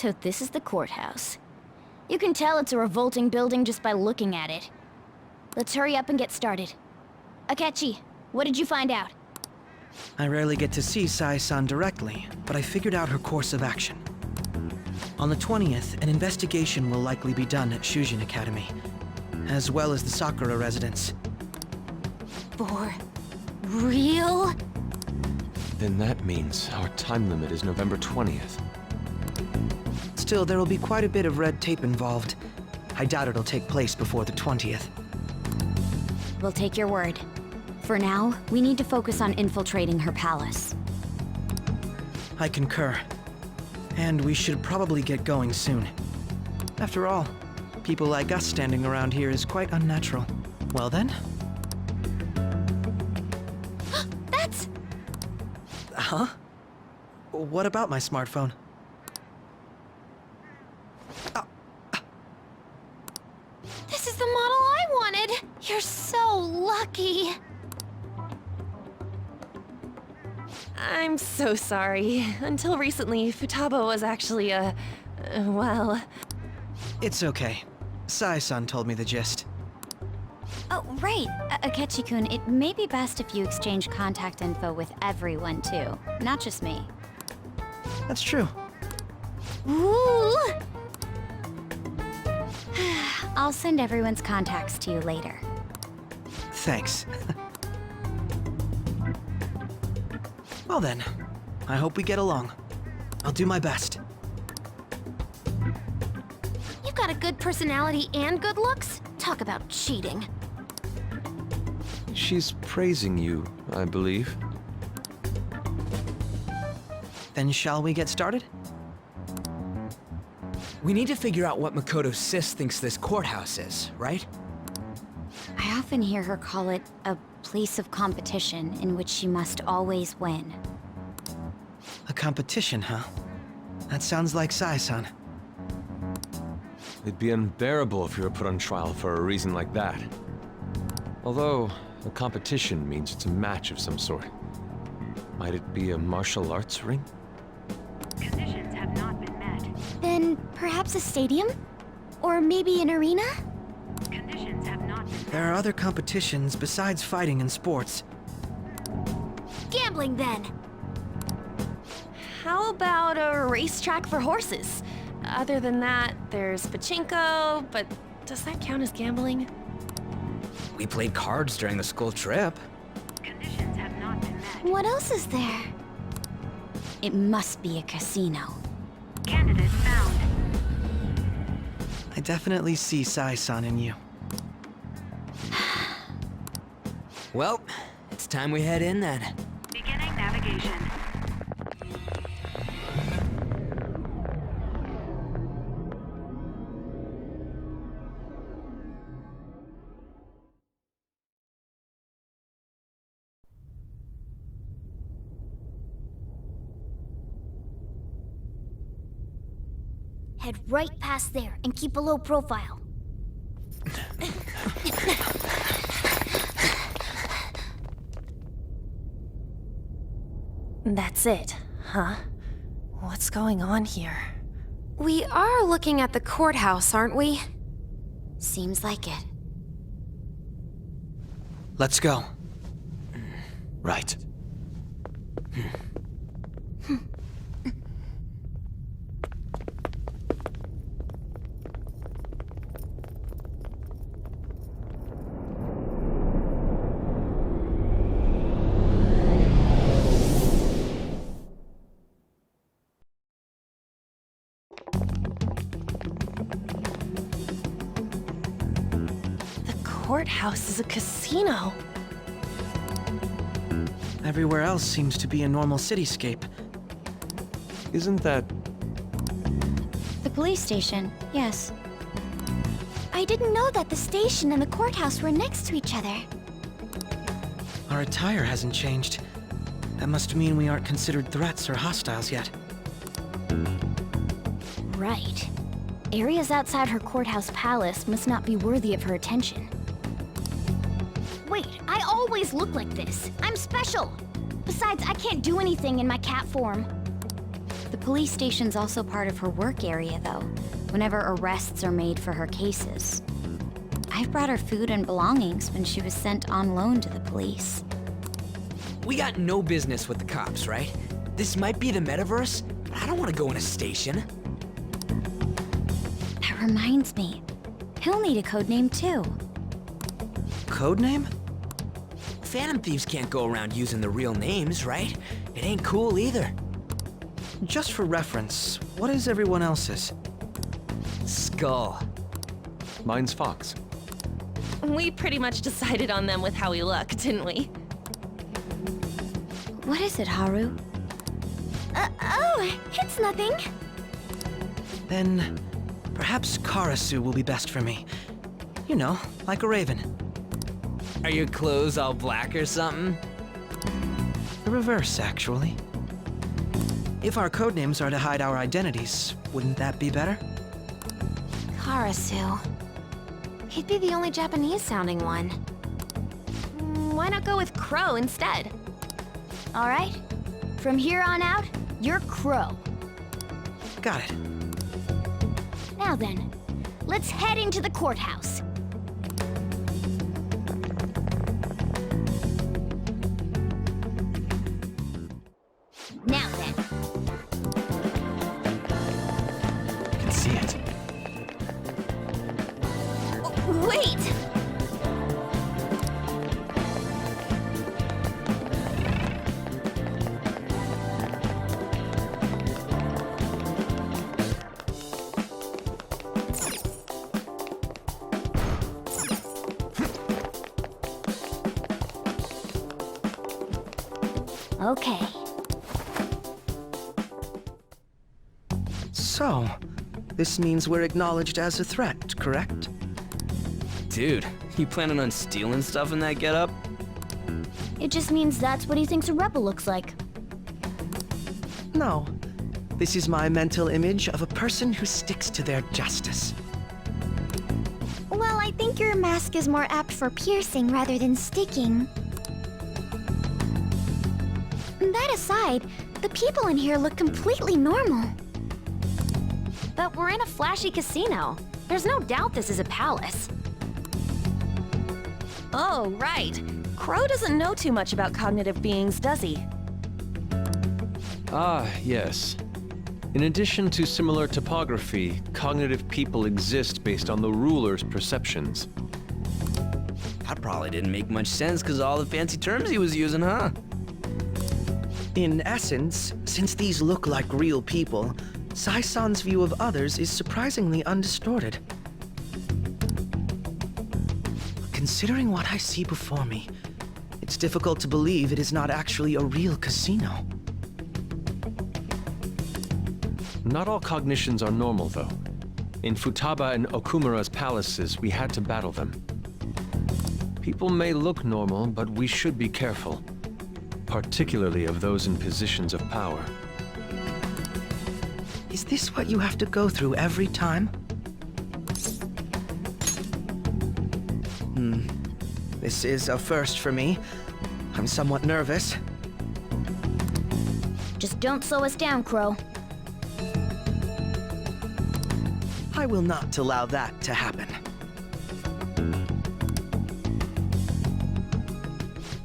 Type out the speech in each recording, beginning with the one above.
So this is the courthouse. You can tell it's a revolting building just by looking at it. Let's hurry up and get started. Akechi, what did you find out? I rarely get to see Sae-san directly, but I figured out her course of action. On the 20th, an investigation will likely be done at Shujin Academy, as well as the Sakura residence. For real? Then that means our time limit is November 20th. Still, there will be quite a bit of red tape involved. I doubt it'll take place before the 20th. We'll take your word. For now, we need to focus on infiltrating her palace. I concur. And we should probably get going soon. After all, people like us standing around here is quite unnatural. Well then? That's... Huh? What about my smartphone? This is the model I wanted! You're so lucky! I'm so sorry. Until recently, Futaba was actually well... It's okay. Sae-san told me the gist. Oh, right. Akechi-kun, it may be best if you exchange contact info with everyone, too. Not just me. That's true. Ooh! I'll send everyone's contacts to you later. Thanks. Well then, I hope we get along. I'll do my best. You've got a good personality and good looks? Talk about cheating. She's praising you, I believe. Then shall we get started? We need to figure out what Makoto Sis thinks this courthouse is, right? I often hear her call it a place of competition in which she must always win. A competition, huh? That sounds like Sae-san. It'd be unbearable if you were put on trial for a reason like that. Although, a competition means it's a match of some sort. Might it be a martial arts ring? Conditions have not been met. Then perhaps a stadium? Or maybe an arena? Conditions have not been met. There are other competitions besides fighting and sports. Gambling, then! How about a racetrack for horses? Other than that, there's pachinko, but does that count as gambling? We played cards during the school trip. Conditions have not been met. What else is there? It must be a casino. Candidate found. I definitely see Sae-san in you. Well, it's time we head in then. Beginning navigation. Head right past there and keep a low profile. That's it, huh? What's going on here? We are looking at the courthouse, aren't we? Seems like it. Let's go. Right. The courthouse is a casino. Everywhere else seems to be a normal cityscape. Isn't that... The police station, yes. I didn't know that the station and the courthouse were next to each other. Our attire hasn't changed. That must mean we aren't considered threats or hostiles yet. Right. Areas outside her courthouse palace must not be worthy of her attention. Wait, I always look like this. I'm special. Besides, I can't do anything in my cat form. The police station's also part of her work area, though, whenever arrests are made for her cases. I've brought her food and belongings when she was sent on loan to the police. We got no business with the cops, right? This might be the metaverse, but I don't want to go in a station. That reminds me, he'll need a code name too. Codename? Phantom thieves can't go around using the real names, right? It ain't cool either. Just for reference, what is everyone else's? Skull. Mine's Fox. We pretty much decided on them with how we look, didn't we? What is it, Haru? Oh, it's nothing. Then perhaps Karasu will be best for me. You know, like a raven. Are your clothes all black or something? The reverse, actually. If our codenames are to hide our identities, wouldn't that be better? Karasu. He'd be the only Japanese-sounding one. Why not go with Crow instead? All right. From here on out, you're Crow. Got it. Now then, let's head into the courthouse. Now then, I can see it. wait! Okay. So, this means we're acknowledged as a threat, correct? Dude, you planning on stealing stuff in that getup? It just means that's what he thinks a rebel looks like. No. This is my mental image of a person who sticks to their justice. Well, I think your mask is more apt for piercing rather than sticking. That aside, the people in here look completely normal. But we're in a flashy casino. There's no doubt this is a palace. Oh, right. Crow doesn't know too much about cognitive beings, does he? Ah, yes. In addition to similar topography, cognitive people exist based on the ruler's perceptions. That probably didn't make much sense because of all the fancy terms he was using, huh? In essence, since these look like real people, Sai-san's view of others is surprisingly undistorted. Considering what I see before me, it's difficult to believe it is not actually a real casino. Not all cognitions are normal, though. In Futaba and Okumura's palaces, we had to battle them. People may look normal, but we should be careful. Particularly of those in positions of power. Is this what you have to go through every time? This is a first for me. I'm somewhat nervous. Just don't slow us down, Crow. I will not allow that to happen.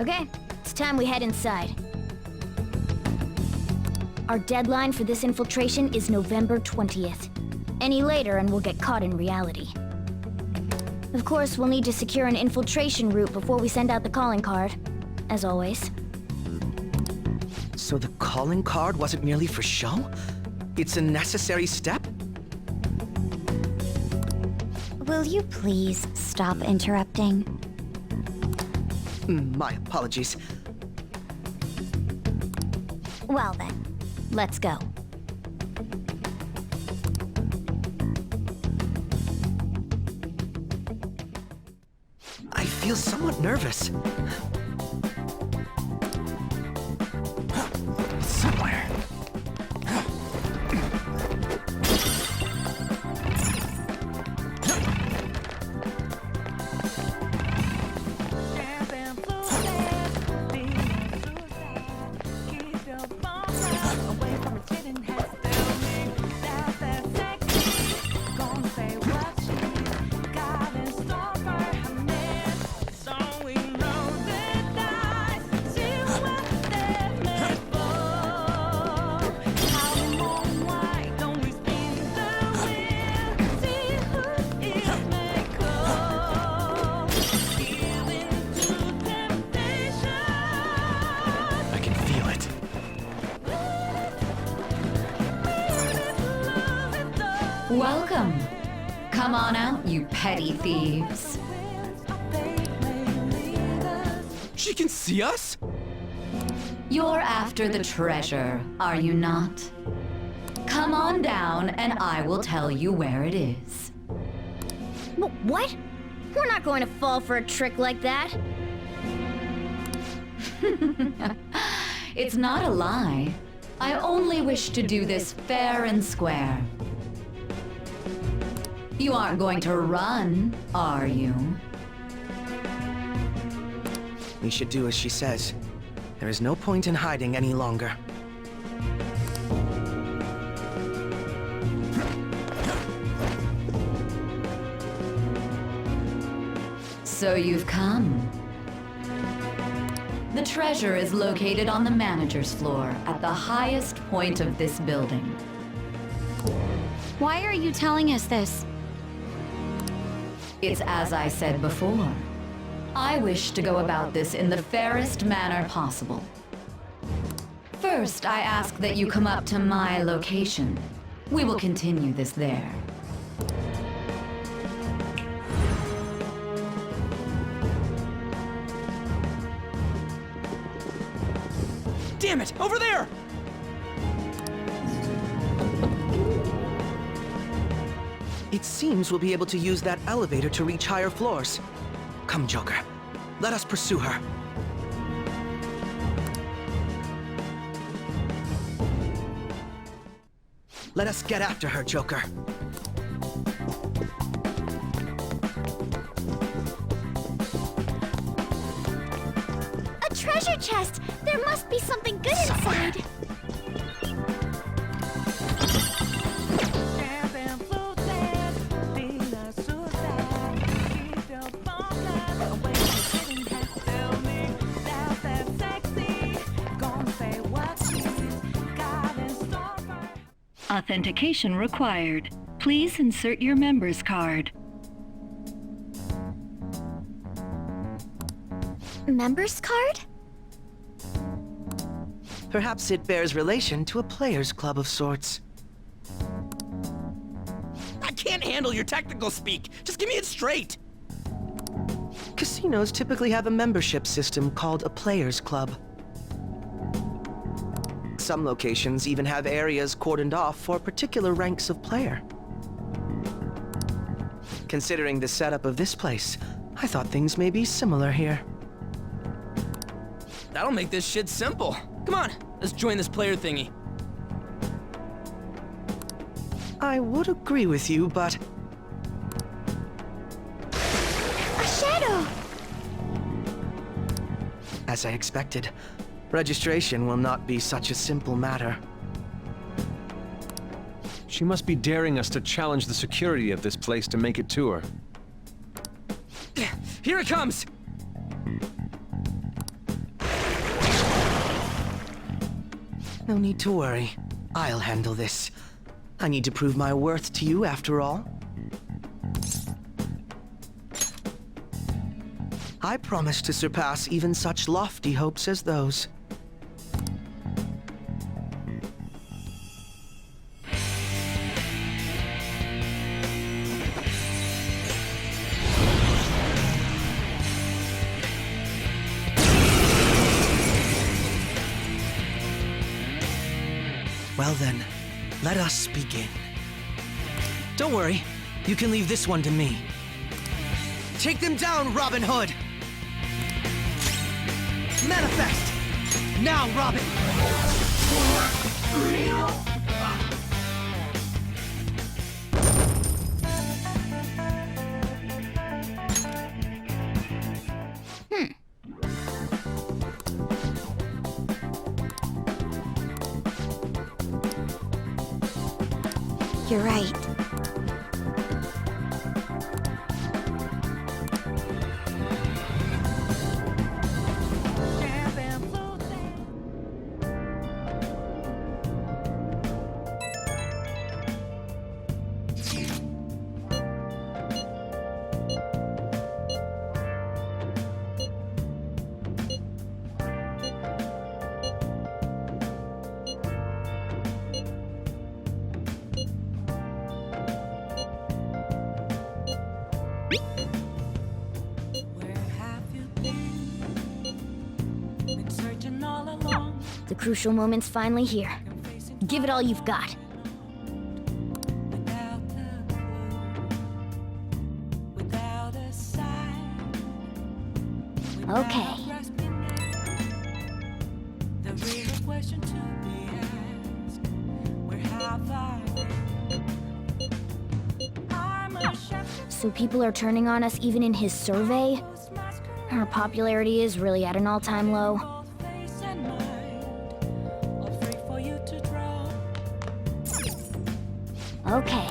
Okay, it's time we head inside. Our deadline for this infiltration is November 20th. Any later and we'll get caught in reality. Of course, we'll need to secure an infiltration route before we send out the calling card, as always. So the calling card wasn't merely for show? It's a necessary step? Will you please stop interrupting? My apologies. Well then, let's go. I feel somewhat nervous. Somewhere. Welcome. Come on out, you petty thieves. She can see us? You're after the treasure, are you not? Come on down and I will tell you where it is. What? We're not going to fall for a trick like that. It's not a lie. I only wish to do this fair and square. You aren't going to run, are you? We should do as she says. There is no point in hiding any longer. So you've come. The treasure is located on the manager's floor at the highest point of this building. Why are you telling us this? It's as I said before. I wish to go about this in the fairest manner possible. First, I ask that you come up to my location. We will continue this there. Damn it! Over there! It seems we'll be able to use that elevator to reach higher floors. Come, Joker. Let us pursue her. Let us get after her, Joker. A treasure chest! There must be something good inside! Authentication required. Please insert your member's card. Member's card? Perhaps it bears relation to a players' club of sorts. I can't handle your technical speak. Just give me it straight. Casinos typically have a membership system called a players' club. Some locations even have areas cordoned off for particular ranks of player. Considering the setup of this place, I thought things may be similar here. That'll make this shit simple. Come on, let's join this player thingy. I would agree with you, but A shadow! as I expected, registration will not be such a simple matter. She must be daring us to challenge the security of this place to make it to her. Here it comes! No need to worry. I'll handle this. I need to prove my worth to you, after all. I promise to surpass even such lofty hopes as those. Well then, let us begin. Don't worry, you can leave this one to me. Take them down, Robin Hood! Manifest! Now, Robin! You're right. The crucial moment's finally here. Give it all you've got. Okay. So people are turning on us even in his survey? Our popularity is really at an all-time low. Okay.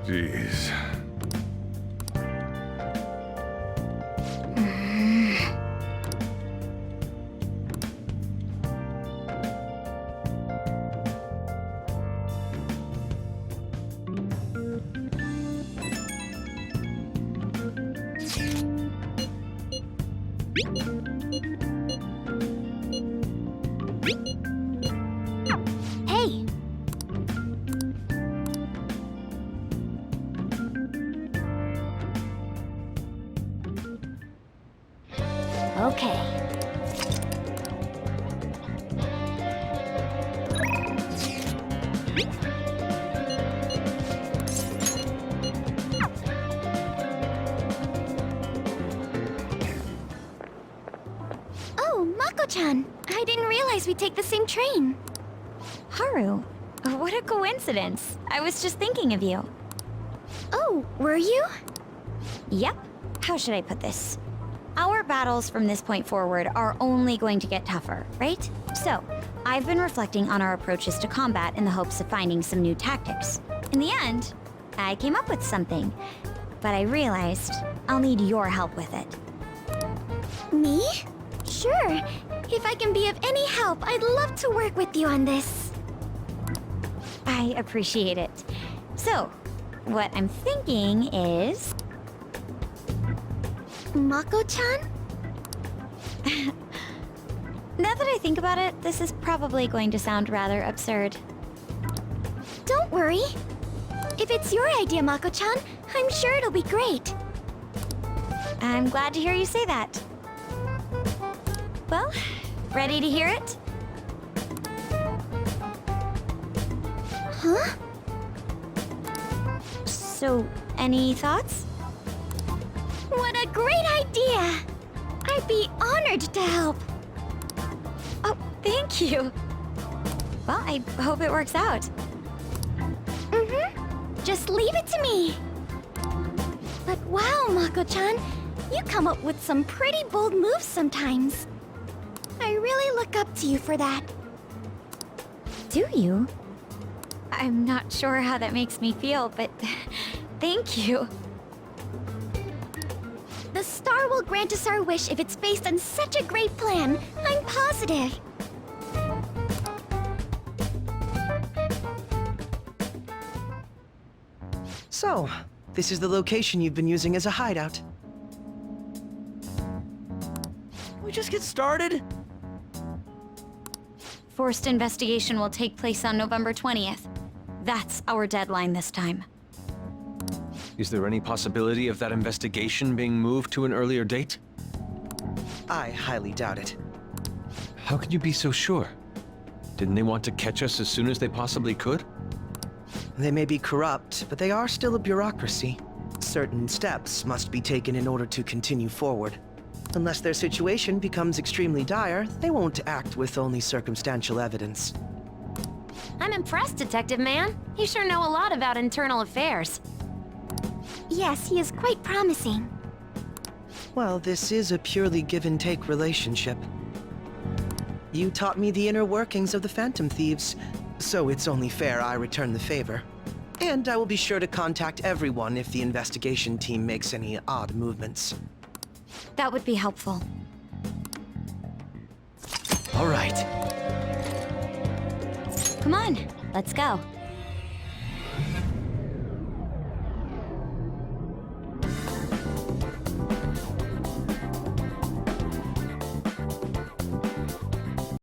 Jeez. Hey! Okay. Oh, Mako-chan! I didn't realize we'd take the same train. Haru, what a coincidence. I was just thinking of you. Oh, were you? Yep. How should I put this? Our battles from this point forward are only going to get tougher, right? So, I've been reflecting on our approaches to combat in the hopes of finding some new tactics. In the end, I came up with something, but I realized I'll need your help with it. Me? Sure. If I can be of any help, I'd love to work with you on this. I appreciate it. So, what I'm thinking is... Mako-chan? Now that I think about it, this is probably going to sound rather absurd. Don't worry. If it's your idea, Mako-chan, I'm sure it'll be great. I'm glad to hear you say that. Well, ready to hear it? Huh? So, any thoughts? What a great idea! I'd be honored to help. Oh, thank you. Well, I hope it works out. Just leave it to me. But wow, Mako-chan, you come up with some pretty bold moves sometimes. I really look up to you for that. Do you? I'm not sure how that makes me feel, but thank you. The star will grant us our wish if it's based on such a great plan. I'm positive. So, this is the location you've been using as a hideout. We just get started? Forced investigation will take place on November 20th. That's our deadline this time. Is there any possibility of that investigation being moved to an earlier date? I highly doubt it. How can you be so sure? Didn't they want to catch us as soon as they possibly could? They may be corrupt, but they are still a bureaucracy. Certain steps must be taken in order to continue forward. Unless their situation becomes extremely dire, they won't act with only circumstantial evidence. I'm impressed, Detective Man. You sure know a lot about internal affairs. Yes, he is quite promising. Well, this is a purely give-and-take relationship. You taught me the inner workings of the Phantom Thieves, so it's only fair I return the favor. And I will be sure to contact everyone if the investigation team makes any odd movements. That would be helpful. All right. Come on, let's go.